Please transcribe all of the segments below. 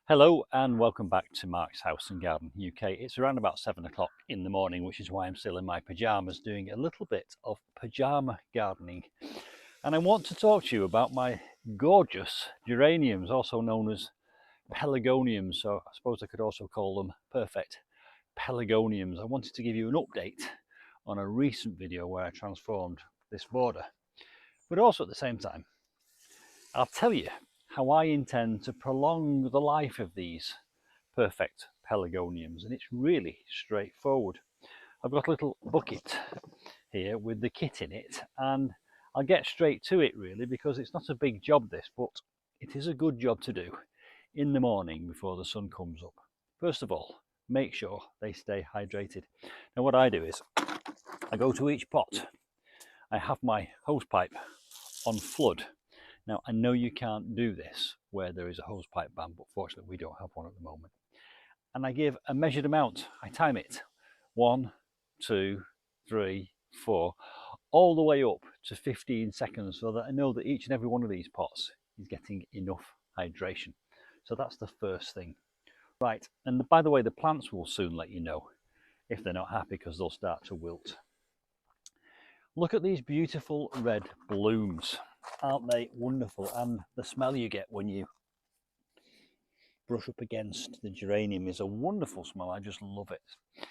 Hello and welcome back to Mark's House and Garden UK. It's around about 7 o'clock in the morning, which is why I'm still in my pyjamas doing a little bit of pyjama gardening. And I want to talk to you about my gorgeous geraniums, also known as pelargoniums. So I suppose I could also call them perfect pelargoniums. I wanted to give you an update on a recent video where I transformed this border. But also at the same time, I'll tell you how I intend to prolong the life of these perfect pelargoniums, and it's really straightforward. I've got a little bucket here with the kit in it, and I'll get straight to it really, because it's not a big job this, but it is a good job to do in the morning before the sun comes up. First of all, make sure they stay hydrated. Now what I do is I go to each pot, I have my hose pipe on flood. Now I know you can't do this where there is a hose pipe ban, but fortunately we don't have one at the moment. And I give a measured amount. I time it 1, 2, 3, 4, all the way up to 15 seconds, so that I know that each and every one of these pots is getting enough hydration. So that's the first thing. Right, and by the way, the plants will soon let you know if they're not happy, because they'll start to wilt. Look at these beautiful red blooms. Aren't they wonderful? And the smell you get when you brush up against the geranium is a wonderful smell. I just love it.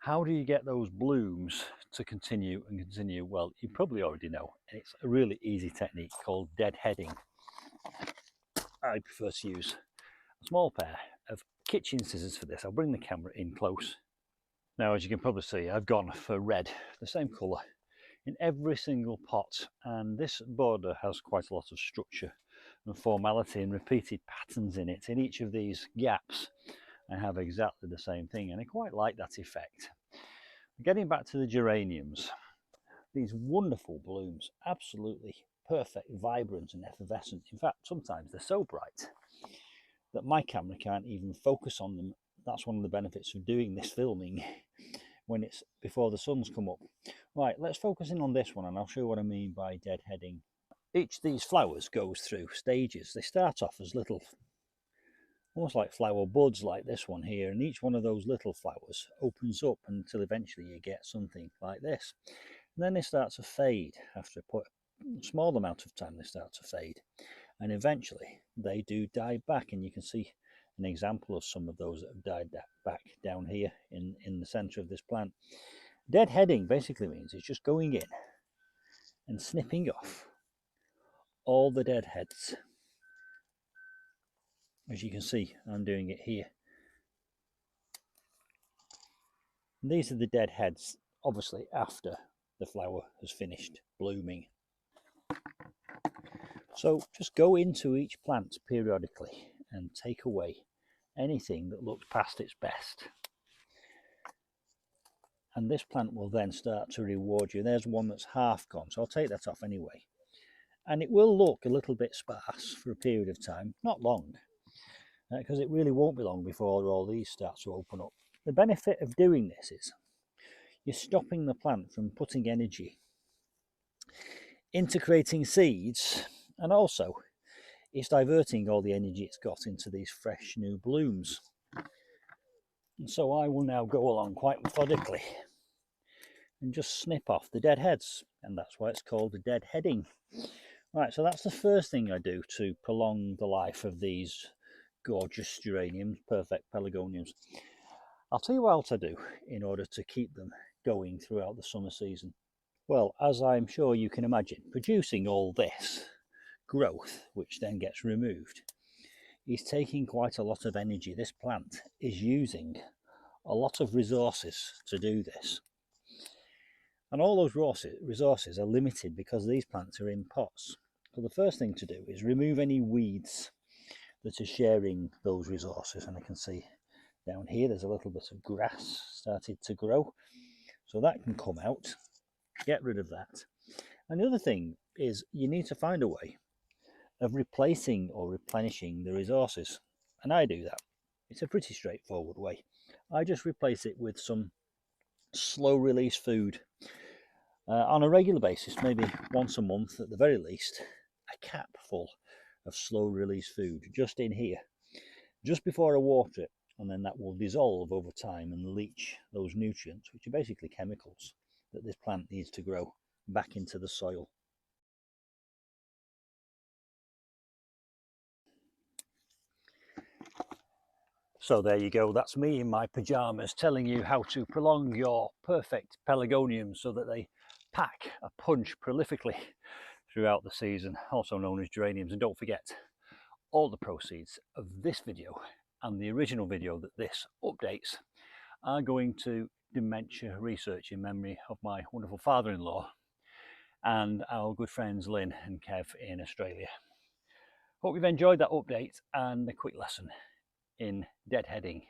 How do you get those blooms to continue and continue? Well, you probably already know. It's a really easy technique called deadheading. I prefer to use a small pair of kitchen scissors for this. I'll bring the camera in close. Now, as you can probably see, I've gone for red, the same colour, in every single pot, and this border has quite a lot of structure and formality and repeated patterns in it. In each of these gaps I have exactly the same thing, and I quite like that effect. Getting back to the geraniums, these wonderful blooms, absolutely perfect, vibrant and effervescent. In fact, sometimes they're so bright that my camera can't even focus on them. That's one of the benefits of doing this filming when it's before the sun's come up. Right, let's focus in on this one, and I'll show you what I mean by deadheading. Each of these flowers goes through stages. They start off as little, almost like flower buds like this one here, and each one of those little flowers opens up until eventually you get something like this. And then they start to fade. After a small amount of time they start to fade, and eventually they do die back, and you can see an example of some of those that have died back down here in the center of this plant. Deadheading basically means it's just going in and snipping off all the deadheads. As you can see, I'm doing it here. And these are the deadheads, obviously after the flower has finished blooming. So just go into each plant periodically and take away anything that looks past its best. And this plant will then start to reward you. There's one that's half gone, so I'll take that off anyway. And it will look a little bit sparse for a period of time, not long, because it really won't be long before all these start to open up. The benefit of doing this is you're stopping the plant from putting energy into creating seeds, and also it's diverting all the energy it's got into these fresh new blooms. And so I will now go along quite methodically and just snip off the dead heads, and that's why it's called deadheading. Right, so that's the first thing I do to prolong the life of these gorgeous geraniums, perfect pelargoniums. I'll tell you what else I do in order to keep them going throughout the summer season. Well, as I'm sure you can imagine, producing all this growth, which then gets removed, is taking quite a lot of energy. This plant is using a lot of resources to do this. And all those resources are limited because these plants are in pots. So the first thing to do is remove any weeds that are sharing those resources. And I can see down here there's a little bit of grass started to grow. So that can come out. Get rid of that. And the other thing is you need to find a way of replacing or replenishing the resources. And I do that. It's a pretty straightforward way. I just replace it with some slow release food. On a regular basis, maybe once a month at the very least, a cap full of slow release food just in here. just before I water it, and then that will dissolve over time and leach those nutrients, which are basically chemicals that this plant needs to grow, back into the soil. So there you go, that's me in my pyjamas telling you how to prolong your perfect pelargoniums so that they pack a punch prolifically throughout the season, also known as geraniums. And don't forget, all the proceeds of this video and the original video that this updates are going to dementia research in memory of my wonderful father-in-law and our good friends Lynn and Kev in Australia. Hope you've enjoyed that update and a quick lesson in deadheading.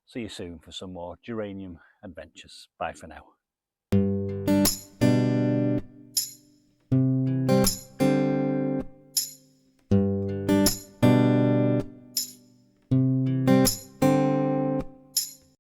See you soon for some more geranium adventures. Bye for now.